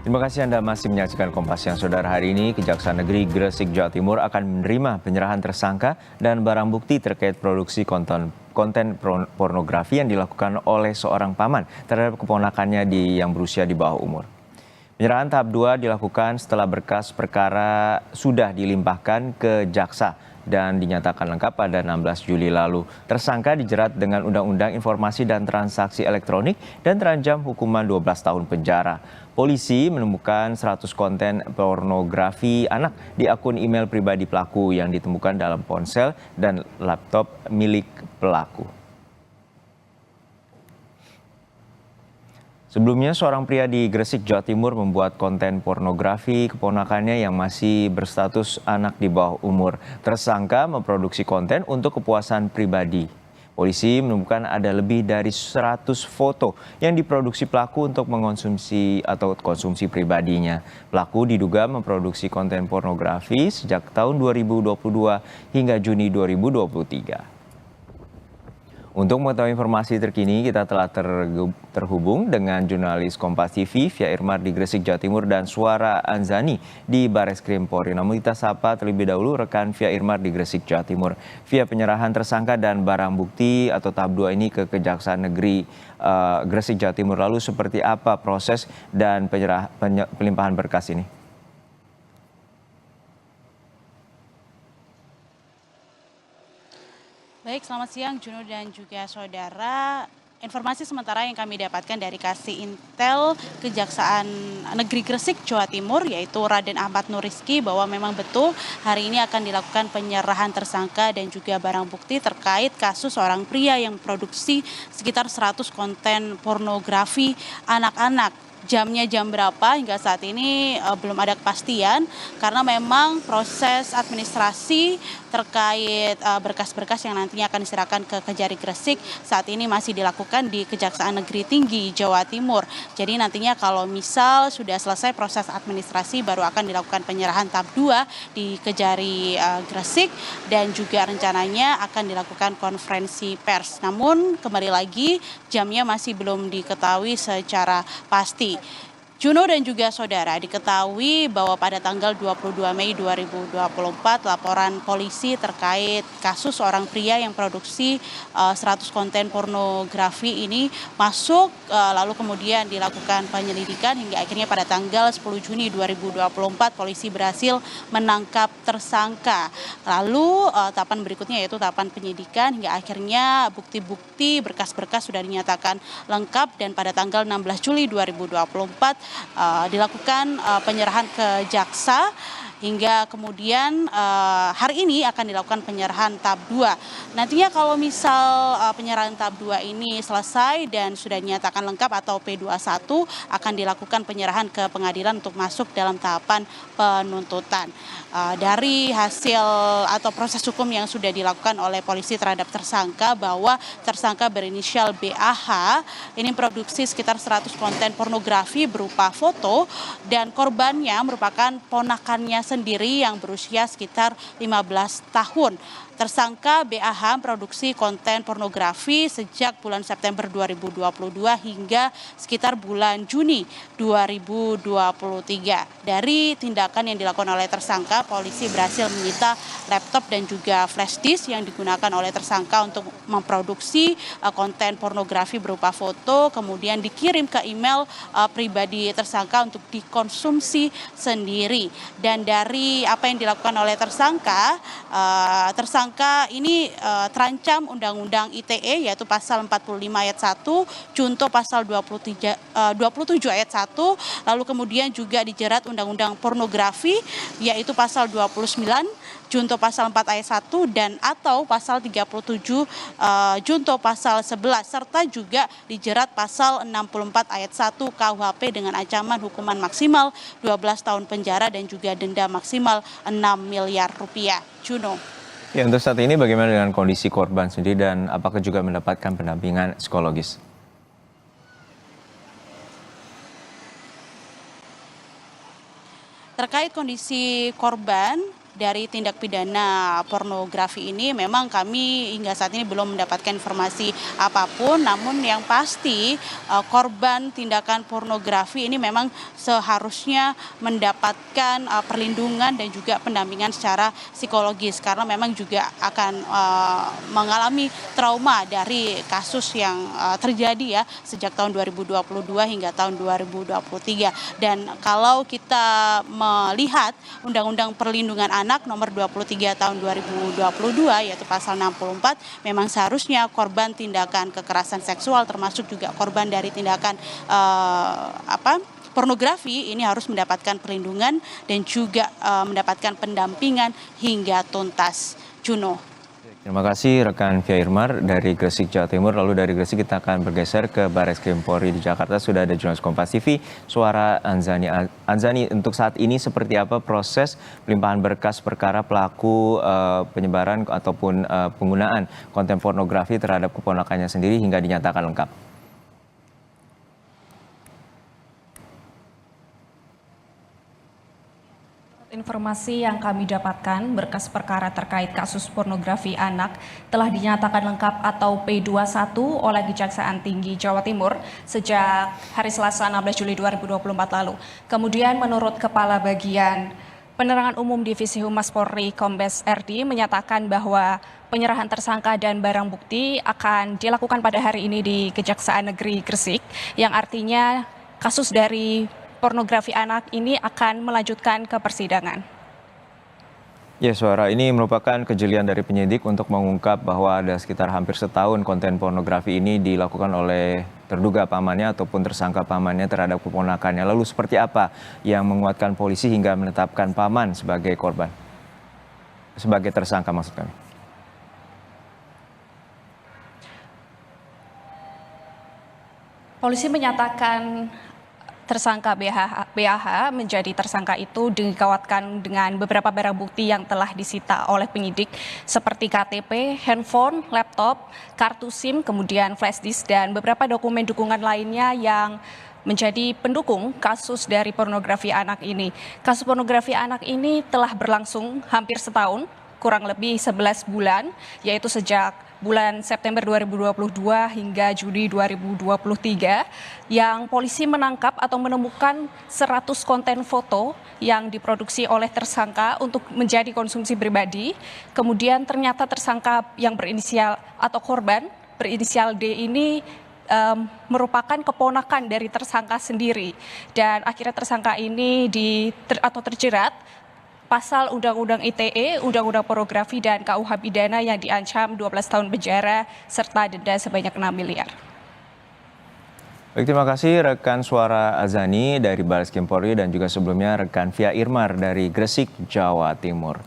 Terima kasih Anda masih menyaksikan Kompas Siang. Saudara, hari ini Kejaksaan Negeri Gresik, Jawa Timur akan menerima penyerahan tersangka dan barang bukti terkait produksi konten pornografi yang dilakukan oleh seorang paman terhadap keponakannya yang berusia di bawah umur. Penyerahan tahap 2 dilakukan setelah berkas perkara sudah dilimpahkan ke jaksa dan dinyatakan lengkap pada 16 Juli lalu. Tersangka dijerat dengan Undang-Undang Informasi dan Transaksi Elektronik dan terancam hukuman 12 tahun penjara. Polisi menemukan 100 konten pornografi anak di akun email pribadi pelaku yang ditemukan dalam ponsel dan laptop milik pelaku. Sebelumnya, seorang pria di Gresik, Jawa Timur membuat konten pornografi keponakannya yang masih berstatus anak di bawah umur. Tersangka memproduksi konten untuk kepuasan pribadi. Polisi menemukan ada lebih dari 100 foto yang diproduksi pelaku untuk mengonsumsi atau konsumsi pribadinya. Pelaku diduga memproduksi konten pornografi sejak tahun 2022 hingga Juni 2023. Untuk mengetahui informasi terkini, kita telah terhubung dengan jurnalis Kompas TV Fia Irmar di Gresik, Jawa Timur dan Suara Anzani di Bareskrim Polri. Namun kita sapa terlebih dahulu rekan Fia Irmar di Gresik, Jawa Timur. Via, penyerahan tersangka dan barang bukti atau tahap 2 ini ke Kejaksaan Negeri Gresik, Jawa Timur. Lalu seperti apa proses dan pelimpahan berkas ini? Baik, selamat siang Juno dan juga saudara. Informasi sementara yang kami dapatkan dari Kasih Intel Kejaksaan Negeri Gresik, Jawa Timur, yaitu Raden Ahmad Nur Rizky, bahwa memang betul hari ini akan dilakukan penyerahan tersangka dan juga barang bukti terkait kasus seorang pria yang memproduksi sekitar 100 konten pornografi anak-anak. Jamnya jam berapa hingga saat ini belum ada kepastian karena memang proses administrasi terkait berkas-berkas yang nantinya akan diserahkan ke Kejari Gresik saat ini masih dilakukan di Kejaksaan Negeri Tinggi Jawa Timur. Jadi nantinya kalau misal sudah selesai proses administrasi baru akan dilakukan penyerahan tahap 2 di Kejari Gresik dan juga rencananya akan dilakukan konferensi pers. Namun kembali lagi jamnya masih belum diketahui secara pasti. Juno dan juga saudara, diketahui bahwa pada tanggal 22 Mei 2024 laporan polisi terkait kasus seorang pria yang produksi 100 konten pornografi ini masuk lalu kemudian dilakukan penyelidikan hingga akhirnya pada tanggal 10 Juni 2024 polisi berhasil menangkap tersangka. Lalu tahapan berikutnya yaitu tahapan penyidikan hingga akhirnya bukti-bukti berkas-berkas sudah dinyatakan lengkap dan pada tanggal 16 Juli 2024 dilakukan penyerahan ke jaksa hingga kemudian hari ini akan dilakukan penyerahan tahap 2. Nantinya kalau misal penyerahan tahap 2 ini selesai dan sudah dinyatakan lengkap atau P21 akan dilakukan penyerahan ke pengadilan untuk masuk dalam tahapan penuntutan. Dari hasil atau proses hukum yang sudah dilakukan oleh polisi terhadap tersangka bahwa tersangka berinisial BAH ini produksi sekitar 100 konten pornografi berupa foto dan korbannya merupakan ponakannya sendiri yang berusia sekitar 15 tahun. Tersangka BAH produksi konten pornografi sejak bulan September 2022 hingga sekitar bulan Juni 2023. Dari tindakan yang dilakukan oleh tersangka, polisi berhasil menyita laptop dan juga flash disk yang digunakan oleh tersangka untuk memproduksi konten pornografi berupa foto, kemudian dikirim ke email pribadi tersangka untuk dikonsumsi sendiri. Dan dari apa yang dilakukan oleh tersangka ini terancam Undang-Undang ITE yaitu pasal 45 ayat 1, junto pasal 27 ayat 1, lalu kemudian juga dijerat Undang-Undang Pornografi yaitu pasal 29, junto pasal 4 ayat 1 dan atau pasal 37 junto pasal 11 serta juga dijerat pasal 64 ayat 1 KUHP dengan ancaman hukuman maksimal 12 tahun penjara dan juga denda maksimal 6 miliar rupiah. Juno. Ya, untuk saat ini bagaimana dengan kondisi korban sendiri dan apakah juga mendapatkan pendampingan psikologis? Terkait kondisi korban, dari tindak pidana pornografi ini memang kami hingga saat ini belum mendapatkan informasi apapun, namun yang pasti korban tindakan pornografi ini memang seharusnya mendapatkan perlindungan dan juga pendampingan secara psikologis karena memang juga akan mengalami trauma dari kasus yang terjadi ya sejak tahun 2022 hingga tahun 2023. Dan kalau kita melihat Undang-Undang Perlindungan Anak nomor 23 tahun 2022 yaitu pasal 64 memang seharusnya korban tindakan kekerasan seksual termasuk juga korban dari tindakan pornografi ini harus mendapatkan perlindungan dan juga mendapatkan pendampingan hingga tuntas. Juno. Terima kasih rekan Fia Irmar dari Gresik, Jawa Timur. Lalu dari Gresik kita akan bergeser ke Barreskrim Polri di Jakarta. Sudah ada jurnalis Kompas TV, Suara Anzani. Anzani, untuk saat ini seperti apa proses pelimpahan berkas perkara pelaku penyebaran ataupun penggunaan konten pornografi terhadap keponakannya sendiri hingga dinyatakan lengkap? Informasi yang kami dapatkan, berkas perkara terkait kasus pornografi anak telah dinyatakan lengkap atau P21 oleh Kejaksaan Tinggi Jawa Timur sejak hari Selasa 16 Juli 2024 lalu. Kemudian menurut Kepala Bagian Penerangan Umum Divisi Humas Polri Kombes RD menyatakan bahwa penyerahan tersangka dan barang bukti akan dilakukan pada hari ini di Kejaksaan Negeri Gresik, yang artinya kasus dari pornografi anak ini akan melanjutkan ke persidangan. Ya, Suara, ini merupakan kejelian dari penyidik untuk mengungkap bahwa ada sekitar hampir setahun konten pornografi ini dilakukan oleh terduga pamannya ataupun tersangka pamannya terhadap keponakannya. Lalu seperti apa yang menguatkan polisi hingga menetapkan paman sebagai korban? Sebagai tersangka maksud kami. Polisi menyatakan tersangka BAH menjadi tersangka itu dikuatkan dengan beberapa barang bukti yang telah disita oleh penyidik seperti KTP, handphone, laptop, kartu SIM, kemudian flash disk dan beberapa dokumen dukungan lainnya yang menjadi pendukung kasus dari pornografi anak ini. Kasus pornografi anak ini telah berlangsung hampir setahun, kurang lebih 11 bulan, yaitu sejak bulan September 2022 hingga Juli 2023, yang polisi menangkap atau menemukan 100 konten foto yang diproduksi oleh tersangka untuk menjadi konsumsi pribadi. Kemudian ternyata tersangka yang berinisial atau korban berinisial D ini merupakan keponakan dari tersangka sendiri, dan akhirnya tersangka ini terjerat pasal Undang-Undang ITE, Undang-Undang Pornografi dan KUH pidana yang diancam 12 tahun penjara serta denda sebanyak 6 miliar. Baik, terima kasih rekan Suara Azani dari Barreskrim Polri dan juga sebelumnya rekan Fia Irmar dari Gresik, Jawa Timur.